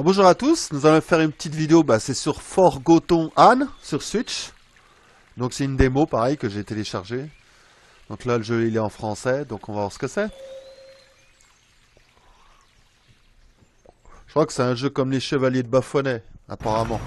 Alors, bonjour à tous, nous allons faire une petite vidéo, c'est sur forgotton sur Switch. Donc c'est une démo pareil que j'ai téléchargée. Donc là le jeu il est en français, donc on va voir ce que c'est. Je crois que c'est un jeu comme les Chevaliers de Bafounet, apparemment.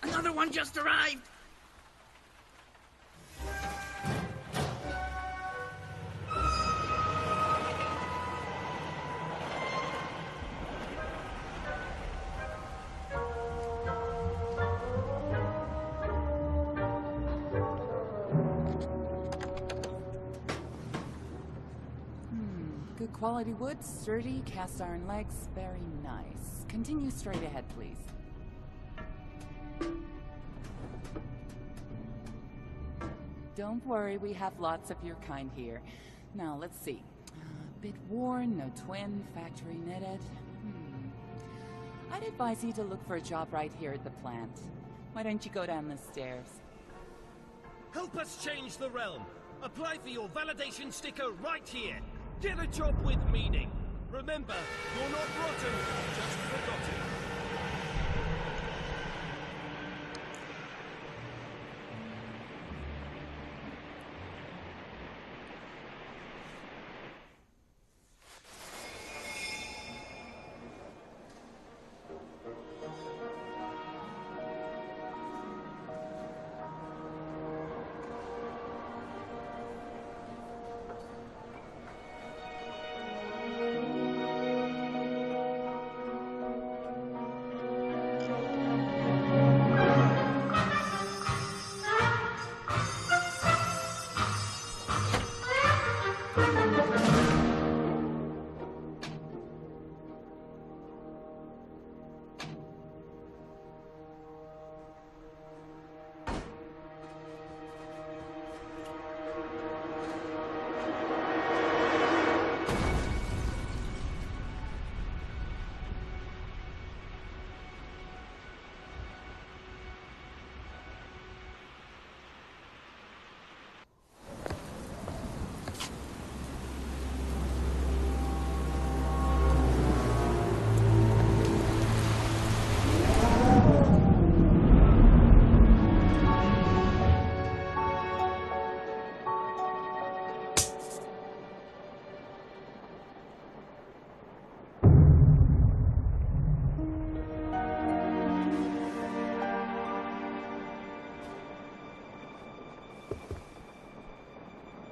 Another one just arrived! Good quality wood, sturdy, cast iron legs, very nice. Continue straight ahead, please. Don't worry, we have lots of your kind here. Now, let's see. A bit worn, no twin, factory knitted. I'd advise you to look for a job right here at the plant. Why don't you go down the stairs? Help us change the realm! Apply for your validation sticker right here! Get a job with meaning! Remember, you're not rotten, just forgotten.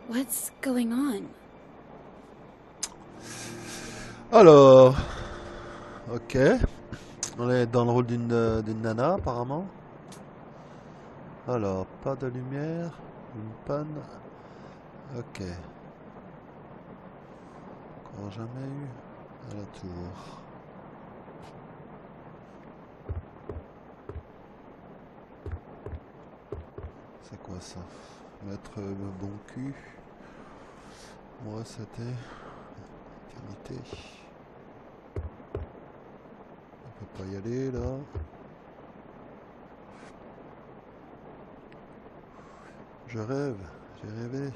What's going on? Alors, ok. On est dans le rôle d'une nana apparemment. Alors, pas de lumière, une panne. Ok. Encore jamais eu à la tour. C'est quoi ça? Mettre le bon cul. Moi c'était qualité. On peut pas y aller là. Je rêve, j'ai rêvé.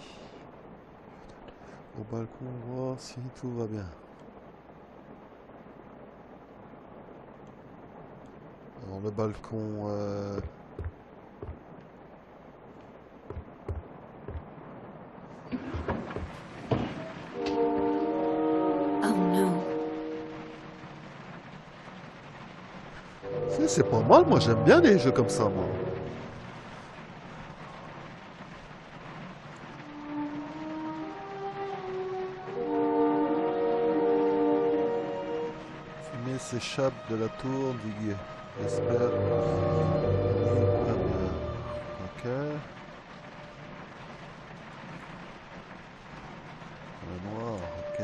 Au balcon, voir si tout va bien. Alors le balcon C'est pas mal, moi j'aime bien les jeux comme ça, moi. Fumée s'échappe de la tour d'Iguier. J'espère. Ok. Le noir, ok.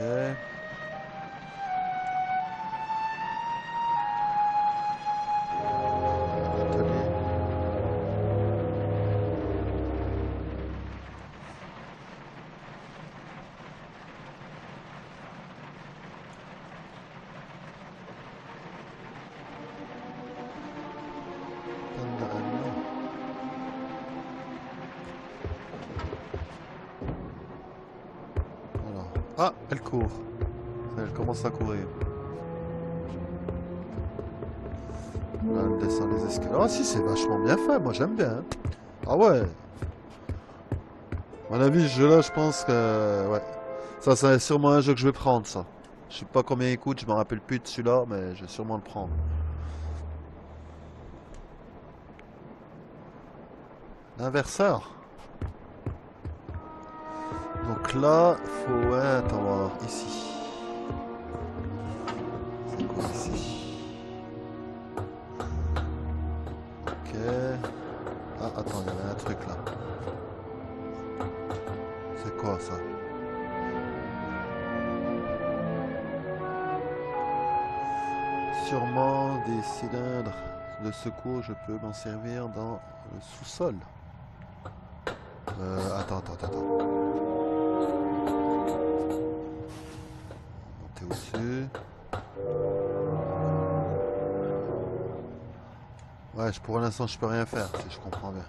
Atelier. Alors. Ah, elle court. Elle commence à courir. Là, elle descend les escaliers. Ah si, c'est vachement bien fait, moi j'aime bien. Hein. Ah ouais. À mon avis, ce jeu-là, je pense que... Ouais. Ça, c'est sûrement un jeu que je vais prendre, ça. Je sais pas combien il coûte, je me rappelle plus de celui-là, mais je vais sûrement le prendre. L'inverseur. Donc là, faut... Ouais, attends, on va voir. Ici. C'est quoi ici? Ok. Ah, attends, il y avait un truc là. C'est quoi ça? Sûrement des cylindres de secours, je peux m'en servir dans le sous-sol. Attends. Monter au-dessus. Ouais, pour l'instant, je peux rien faire, si je comprends bien.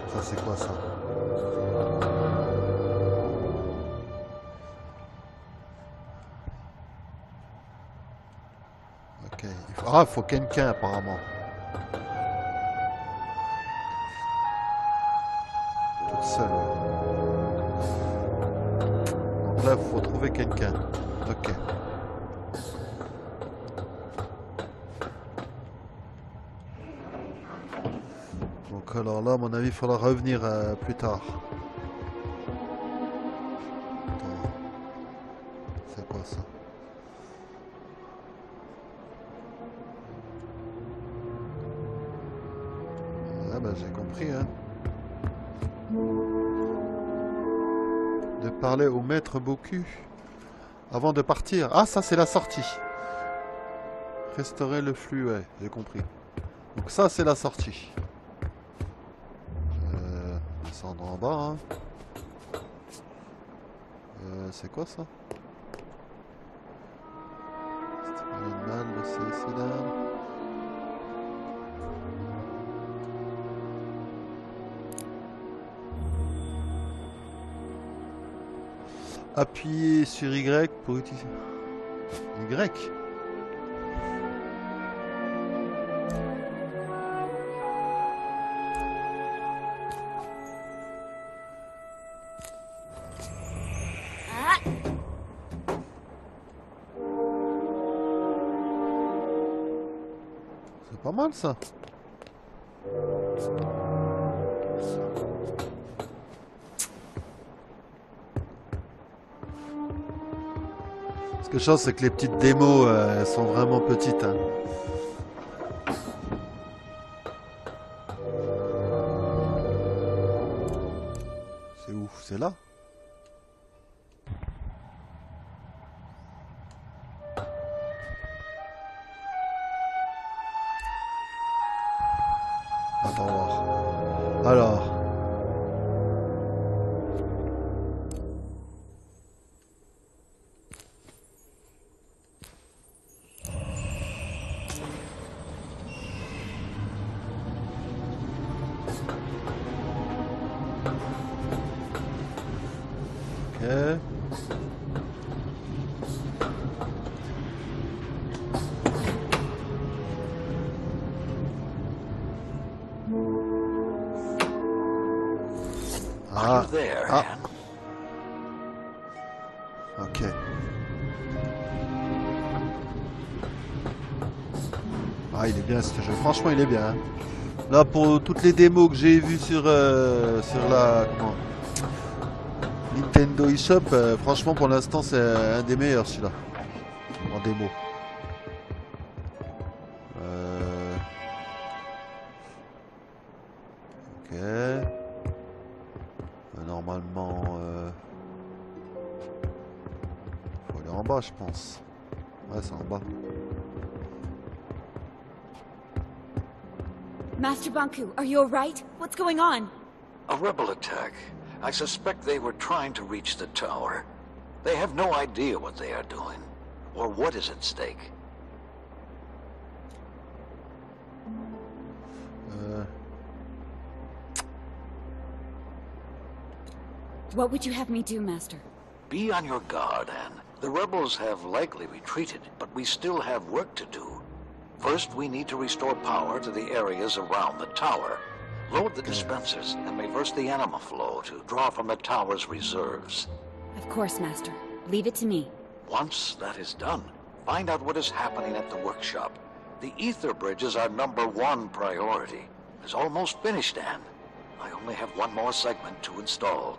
Ça, c'est quoi ça? Ok. Ah, il faut quelqu'un apparemment. Toute seule. Donc là, il faut trouver quelqu'un. Ok. Donc alors là, à mon avis, il faudra revenir plus tard. Attends. C'est quoi ça? Ah bah j'ai compris, hein. De parler au maître Boku avant de partir. Ah, ça c'est la sortie. Restaurer le flux, ouais, j'ai compris. Donc ça c'est la sortie. Descendre en bas, hein. C'est quoi ça? Mal de ces cylindres. Appuyez sur Y pour utiliser. Y. C'est pas mal ça. Quelque chose, c'est que les petites démos elles sont vraiment petites. Hein. C'est où? C'est là? Attends, voir. Alors. Ok. Ah. Ah. Ah, il est bien ce jeu. Franchement, il est bien. Hein. Là, pour toutes les démos que j'ai vues sur la Nintendo eShop, franchement, pour l'instant, c'est un des meilleurs celui-là. En démo. Ok. Normalement, faut aller en bas, je pense. Ouais, c'est en bas. Master Banku, are you alright? What's going on? A rebel attack. I suspect they were trying to reach the tower. They have no idea what they are doing, or what is at stake. What would you have me do, Master? Be on your guard, Anne. The rebels have likely retreated, but we still have work to do. First, we need to restore power to the areas around the tower. Load the dispensers and reverse the anima flow to draw from the tower's reserves. Of course, Master. Leave it to me. Once that is done, find out what is happening at the workshop. The ether bridge is our #1 priority. It's almost finished, Anne. I only have one more segment to install.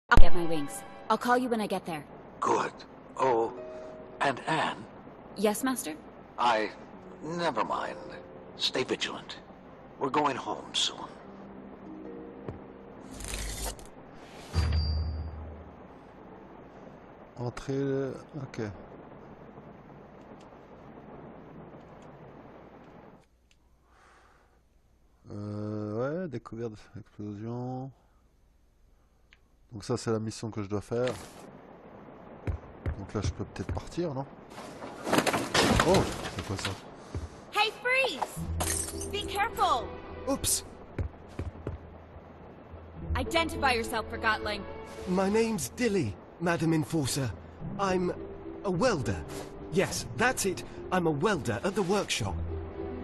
I'll get my wings. I'll call you when I get there. Good. Oh, and Anne, Yes, Master? never mind. Stay vigilant. We're going home soon. Entrer... Ok. Ouais, découverte d'explosion. Donc ça c'est la mission que je dois faire. Donc là je peux peut-être partir, non? Oh, c'est quoi ça? Hey, freeze! Be careful! Oops! Identify yourself, Forgotling. My name's Dilly, Madam Enforcer. I'm a welder. Yes, that's it. I'm a welder at the workshop.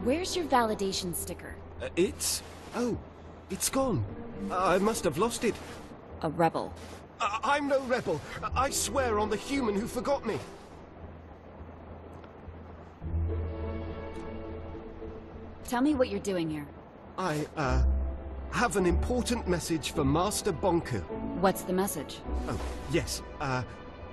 Where's your validation sticker? Oh, it's gone. I must have lost it. A rebel. I'm no rebel. I swear on the human who forgot me. Tell me what you're doing here. I have an important message for Master Bonku. What's the message? Oh, yes.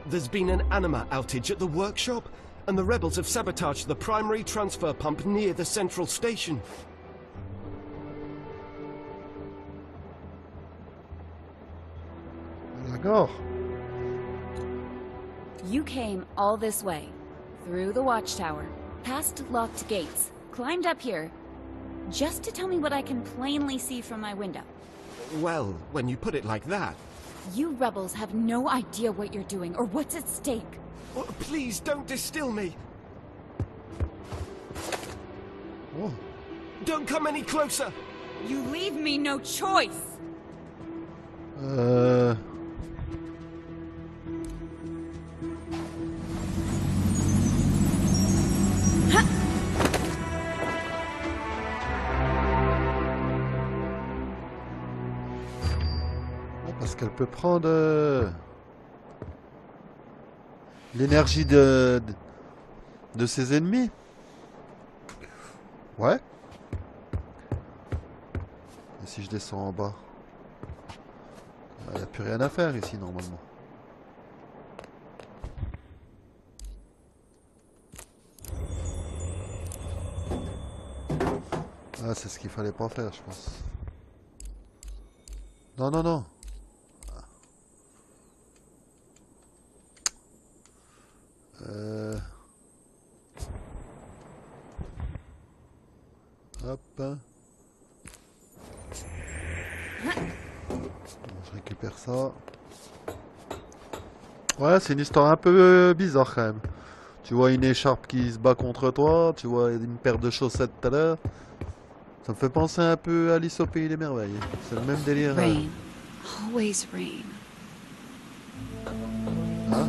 There's been an anima outage at the workshop, and the rebels have sabotaged the primary transfer pump near the central station. D'accord. You came all this way, through the watchtower, past locked gates, climbed up here, just to tell me what I can plainly see from my window. Well, when you put it like that... You rebels have no idea what you're doing or what's at stake. Oh, please don't distill me. Oh. Don't come any closer. You leave me no choice. Parce qu'elle peut prendre l'énergie de ses ennemis. Ouais. Et si je descends en bas, il n'y a plus rien à faire ici normalement. Ah, c'est ce qu'il fallait pas faire, je pense. Non, non, non. Hop. Bon, je récupère ça. Ouais, c'est une histoire un peu bizarre quand même. Tu vois une écharpe qui se bat contre toi, tu vois une paire de chaussettes tout à l'heure. Ça me fait penser un peu à Alice au Pays des Merveilles. C'est le même délire. Rain. Always rain. Hein?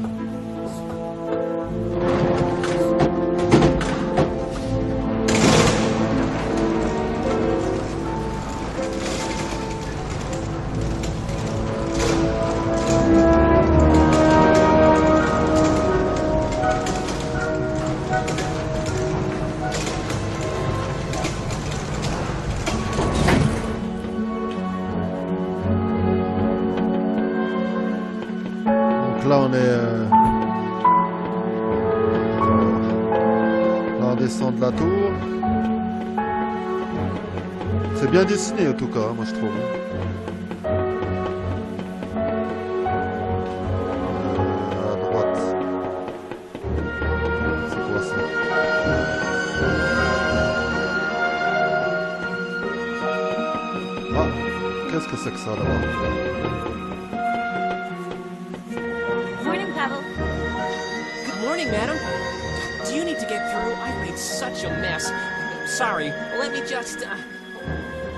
descendre la tour. C'est bien dessiné en tout cas, moi je trouve. À droite. C'est quoi ça? Ah, qu'est-ce que c'est que ça là-bas? Morning, Pavel. Good morning, madam. Do you need to get through? I've made such a mess. Sorry, let me just,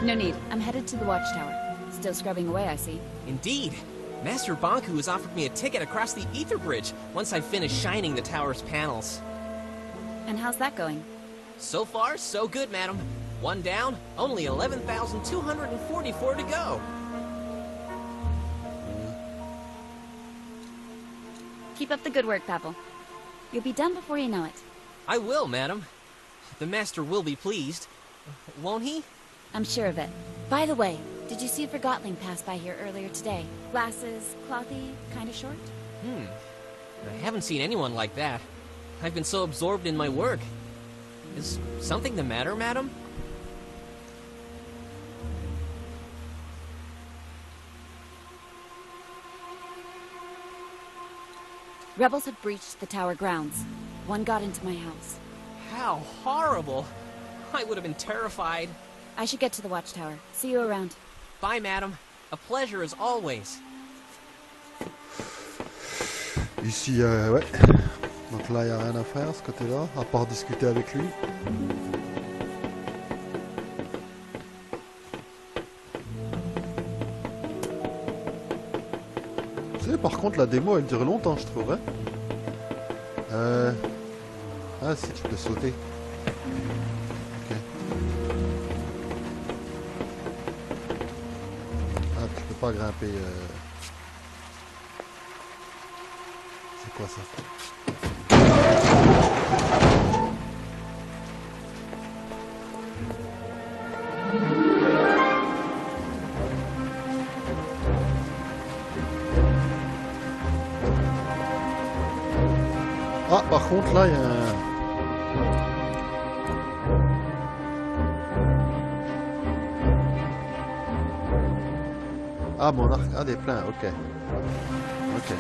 No need. I'm headed to the watchtower. Still scrubbing away, I see. Indeed. Master Bonku has offered me a ticket across the Ether Bridge once I finish shining the tower's panels. And how's that going? So far, so good, madam. One down, only 11,244 to go. Keep up the good work, Pavel. You'll be done before you know it. I will, madam. The master will be pleased. Won't he? I'm sure of it. By the way, did you see a forgotling pass by here earlier today? Glasses, clothy, kinda short? I haven't seen anyone like that. I've been so absorbed in my work. Is something the matter, madam? Rebels have breached the tower grounds. One got into my house. How horrible! I would have been terrified. I should get to the watchtower. See you around. Bye, madam. A pleasure as always. Ici, ouais. Donc là, il n'y a rien à faire, ce côté-là, à part discuter avec lui. Tu sais, par contre, la démo, elle dure longtemps, je trouve. Hein. Ah, si, tu peux sauter. Ok. Ah, tu peux pas grimper. C'est quoi ça? Ah, par contre, là, il y a un... Ah, mon arc... Ah, des pleins, ok. Ok.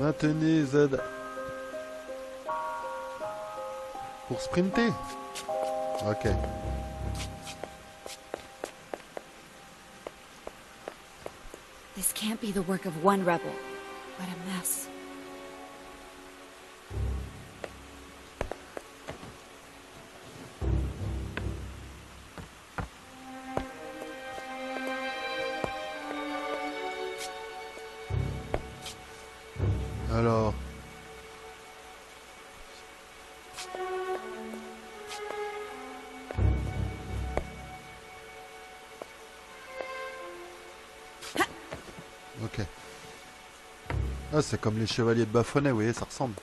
Maintenez Z pour sprinter. Ok. This can't be the work of one rebel. What a mess. Alors... Ok. Ah, c'est comme les chevaliers de Baphomet, vous voyez, ça ressemble.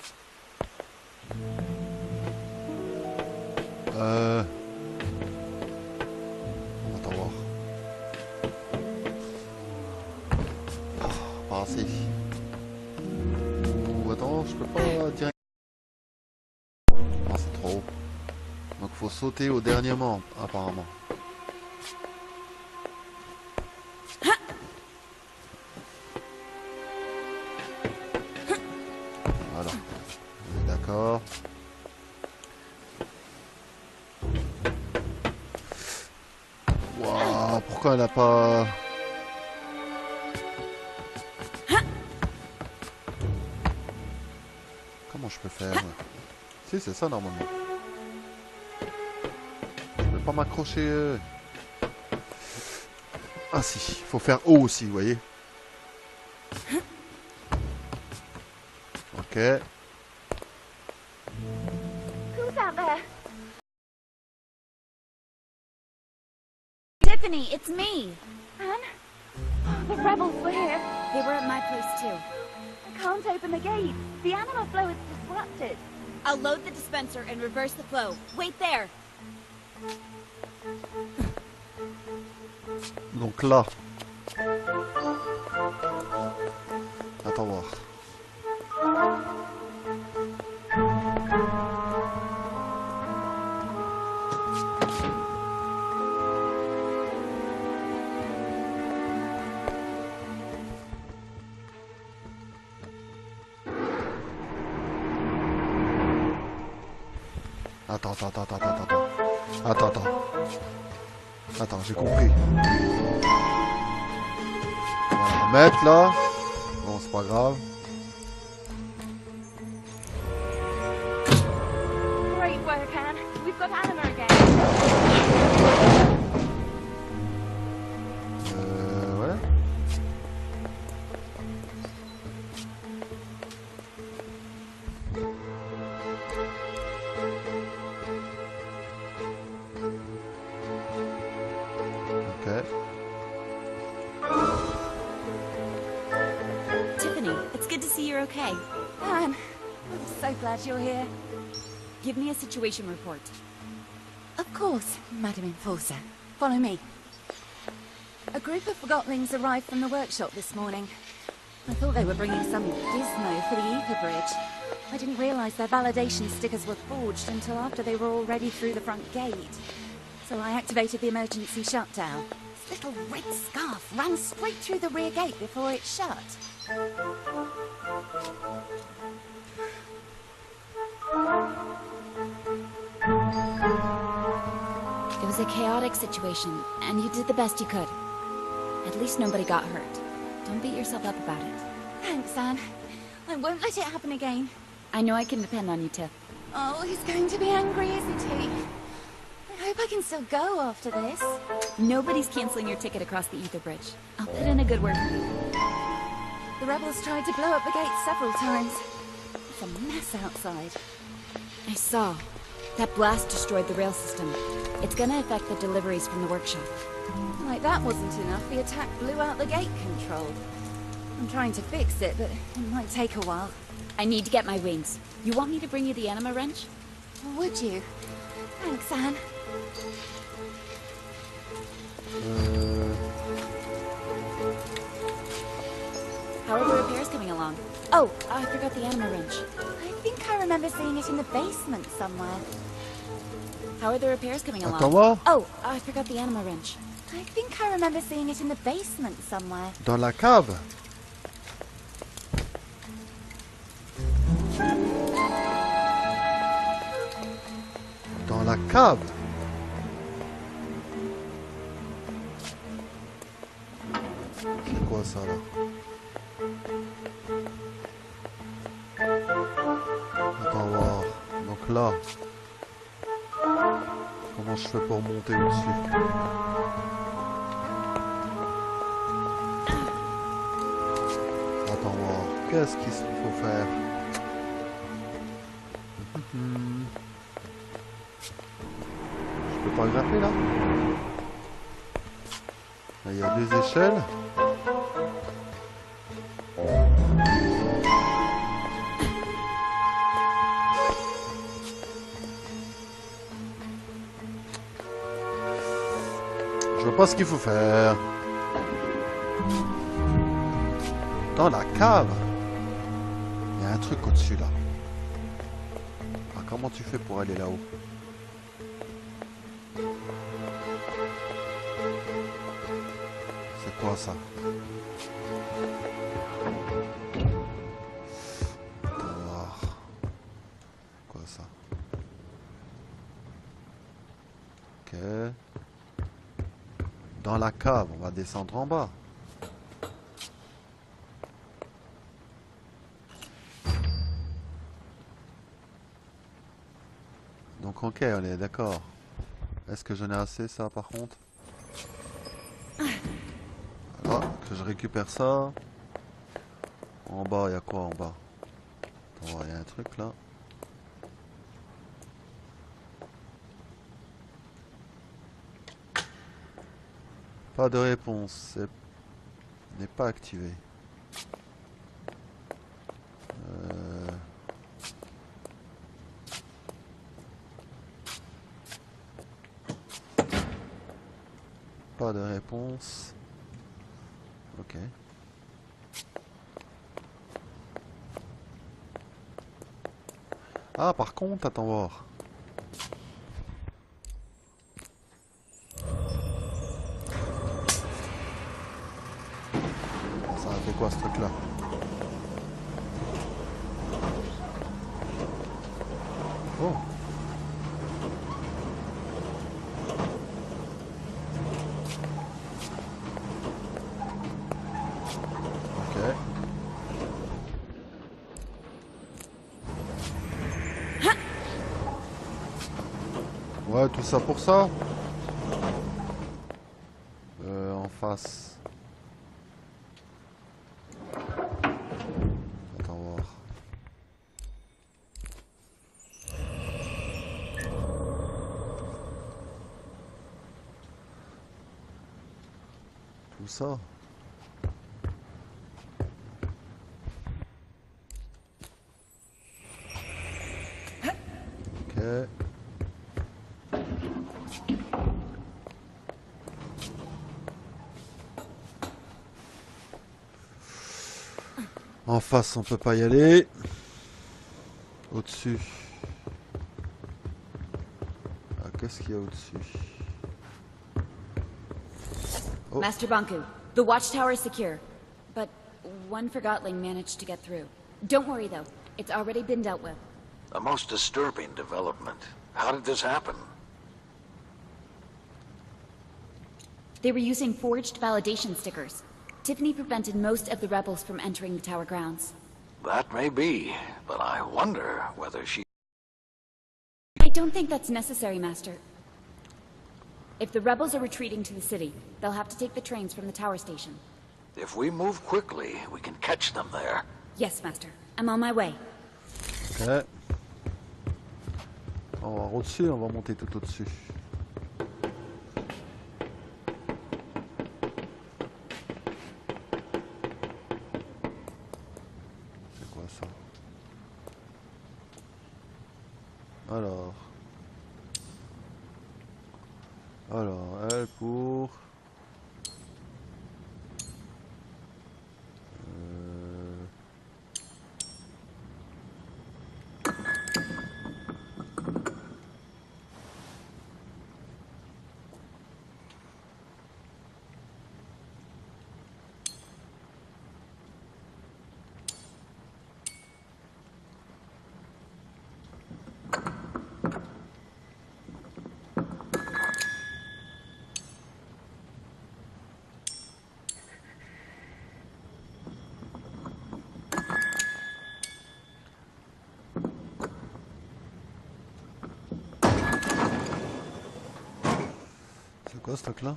Attends voir. Oh, par ici. Ou attends, je peux pas direct. Ah, c'est trop haut. Donc faut sauter au dernier moment, apparemment. Voilà. On est d'accord. Waouh, pourquoi elle a pas... Comment je peux faire? Si, c'est ça normalement. Je peux pas m'accrocher. Ah si, faut faire haut aussi, vous voyez. Ok. out there. Tiffany, it's me. Anne? The rebels were here. They were at my place too. I can't open the gate. The animal flow is disrupted. I'll load the dispenser and reverse the flow. Wait there. Donc là. Attends voir. Attends, j'ai compris. On va la remettre là. Bon, c'est pas grave. Great work, Anne. We've got Anima again. Ouais. Tiffany, it's good to see you're okay. Anne, I'm so glad you're here. Give me a situation report. Of course, Madam Enforcer. Follow me. A group of forgotlings arrived from the workshop this morning. I thought they were bringing some gizmo for the ether bridge. I didn't realize their validation stickers were forged until after they were already through the front gate. So I activated the emergency shutdown. This little red scarf ran straight through the rear gate before it shut. It was a chaotic situation, and you did the best you could. At least nobody got hurt. Don't beat yourself up about it. Thanks, Anne. I won't let it happen again. I know I can depend on you, Tiff. Oh, he's going to be angry, isn't he? I hope I can still go after this. Nobody's canceling your ticket across the ether bridge. I'll put in a good word for you. The rebels tried to blow up the gate several times. It's a mess outside. I saw. That blast destroyed the rail system. It's gonna affect the deliveries from the workshop. Like that wasn't enough, the attack blew out the gate control. I'm trying to fix it, but it might take a while. I need to get my wings. You want me to bring you the anima wrench? Would you? Thanks, Anne. How are the repairs coming along? Oh, I forgot the anima wrench. I think I remember seeing it in the basement somewhere. How are the repairs coming along? Attends voir. Oh, I forgot the anima wrench. I think I remember seeing it in the basement somewhere. Dans la cave. Dans la cave. C'est quoi ça là? Attends voir. Donc là. Comment je fais pour monter au-dessus? Attends voir. Qu'est-ce qu'il faut faire? Je peux pas grimper là? Là, il y a deux échelles. Je vois pas ce qu'il faut faire. Dans la cave. Il y a un truc au-dessus là. Ah, comment tu fais pour aller là-haut? C'est quoi ça? Attends voir. Quoi ça? Ok. Dans la cave, on va descendre en bas. Donc ok, on est d'accord. Est-ce que j'en ai assez ça par contre? Voilà, que je récupère ça. En bas, il y a quoi en bas? Attends, il y a un truc là. Pas de réponse. N'est pas activé. Pas de réponse. Ok. Ah, par contre, attends voir. Ça a fait quoi ce truc-là? Oh. Ok. Ouais, tout ça pour ça. En face. Attends voir. Tout ça. Ok. En face, on peut pas y aller. Au-dessus. Ah, qu'est-ce qu'il y a au-dessus? Oh. Master Banku, the watchtower is secure. But one forgotling managed to get through. Don't worry though, it's already been dealt with. A most disturbing development. How did this happen? They were using forged validation stickers. Tiffany prevented most of the rebels from entering the tower grounds. That may be, but I wonder whether she... I don't think that's necessary, Master. If the rebels are retreating to the city, they'll have to take the trains from the tower station. If we move quickly, we can catch them there. Yes, Master. I'm on my way. Ok. On va au-dessus, on va monter tout au-dessus. C'est quoi ça? Alors. Elle pour... C'est quoi ce truc là?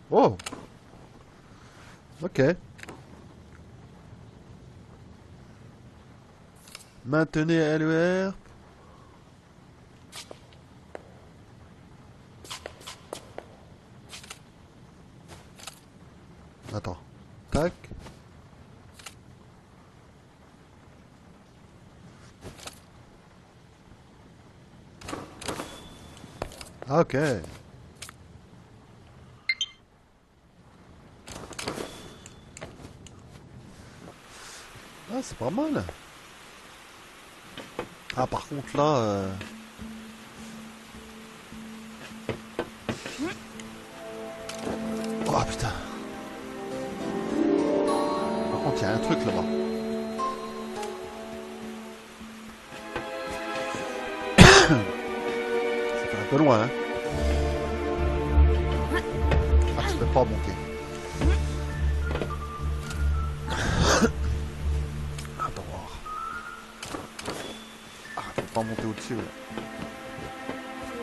Oh! Ok. Maintenez LER. Attends. Tac. Ok. Ah, c'est pas mal. Ah, par contre, là... Oh, putain. Par contre, il y a un truc là-bas. Ça fait un peu loin, hein. Ah, je peux pas monter. Attends voir. Ah, je peux pas monter au-dessus.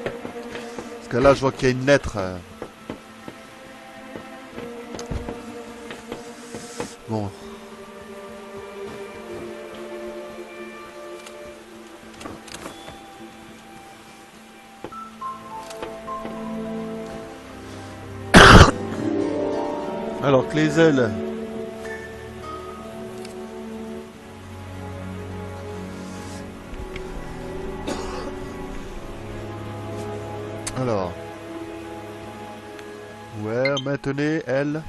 Parce que là, je vois qu'il y a une lettre. Bon. Alors que les ailes... Alors... Ouais, maintenez elle.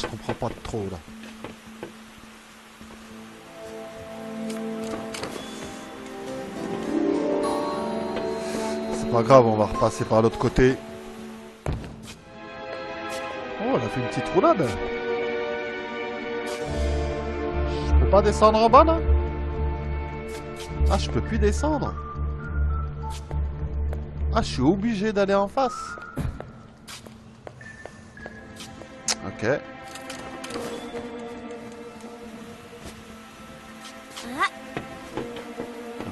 Je comprends pas trop là. C'est pas grave, on va repasser par l'autre côté. Oh, elle a fait une petite roulade. Je peux pas descendre en bas là? Ah, je peux plus descendre. Ah, je suis obligé d'aller en face. Ok.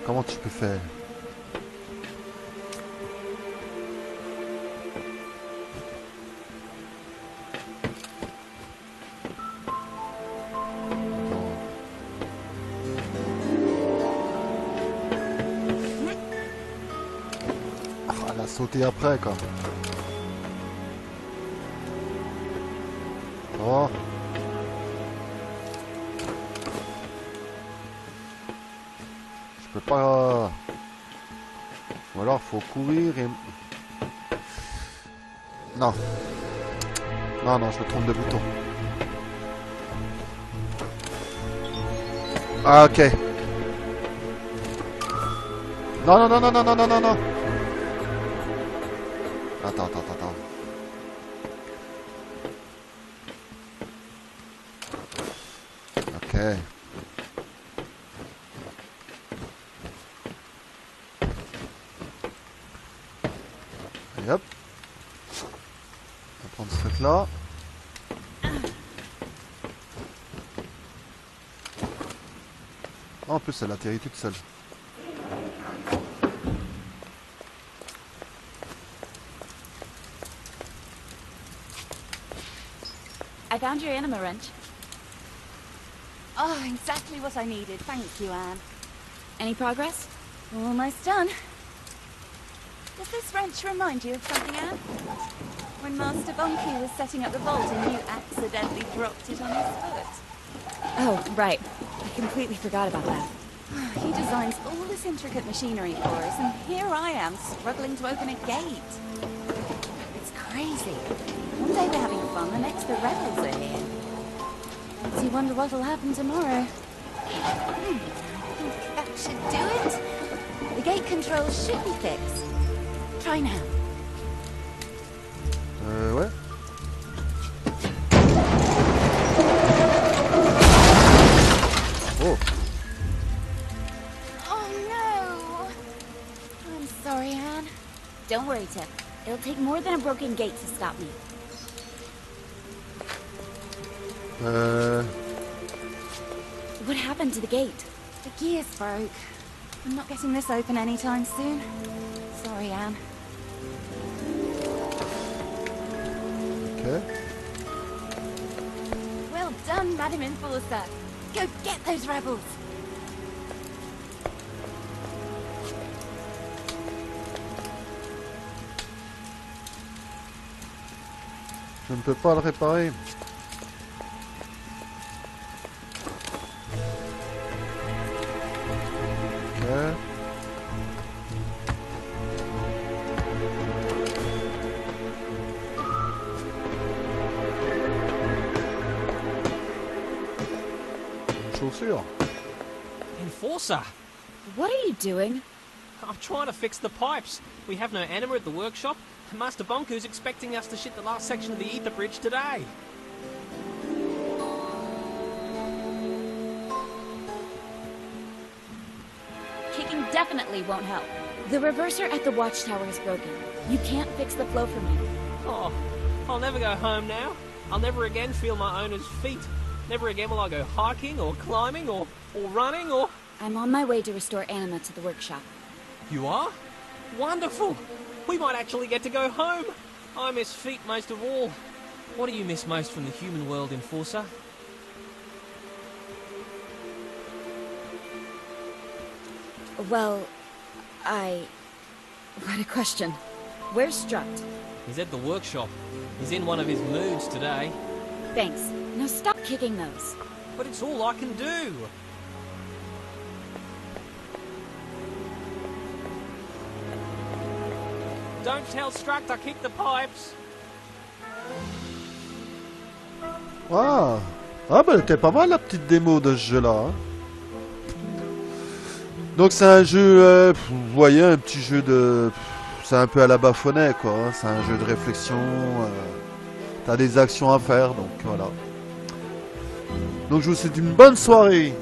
Comment tu peux faire? Ah, elle a sauté après quoi. Oh. Je peux pas... Ou alors faut courir et... Non. Non, non, je me trompe de bouton. Ah, ok. Non, non, non, non, non, non, non, non, non. Attends, attends, attends. Ok. Et hop. On va prendre ce truc là. Oh, en plus elle atterrit toute seule. I found your anima wrench. Oh, exactly what I needed. Thank you, Anne. Any progress? Almost done. Does this wrench remind you of something, Anne? When Master Bunky was setting up the vault and you accidentally dropped it on his foot. Oh, right. I completely forgot about that. He designs all this intricate machinery for us, and here I am struggling to open a gate. It's crazy. One day we're having fun, the next the rebels are here. Makes you wonder what'll happen tomorrow. I think that should do it. The gate controls should be fixed. Try now. Ouais. Oh. Oh no! I'm sorry, Anne. Don't worry, Tip. It'll take more than a broken gate to stop me. What happened to the gate? The gears broke. I'm not getting this open anytime soon. Sorry, Anne. Ok. Well done, Madam Enforcer. Go get those rebels. Je ne peux pas le réparer. Ok. Une chaussure. Enforcer! What are you doing? I'm trying to fix the pipes. We have no anima at the workshop. Master Bonku's expecting us to ship the last section of the ether bridge today. Kicking definitely won't help. The reverser at the watchtower is broken. You can't fix the flow for me. Oh, I'll never go home now. I'll never again feel my owner's feet. Never again will I go hiking or climbing or Or running, or... I'm on my way to restore anima to the workshop. You are? Wonderful! We might actually get to go home! I miss feet most of all. What do you miss most from the human world, Enforcer? Well, What a question. Where's Strut? He's at the workshop. He's in one of his moods today. Thanks. Now stop kicking those. But it's all I can do! Don't tell Struct I kicked the pipes! Ah, ah bah elle était pas mal la petite démo de ce jeu-là. Hein. Donc c'est un jeu, vous voyez, un petit jeu de... C'est un peu à la Baffonnet quoi, hein. C'est un jeu de réflexion, t'as des actions à faire, donc voilà. Donc je vous souhaite une bonne soirée.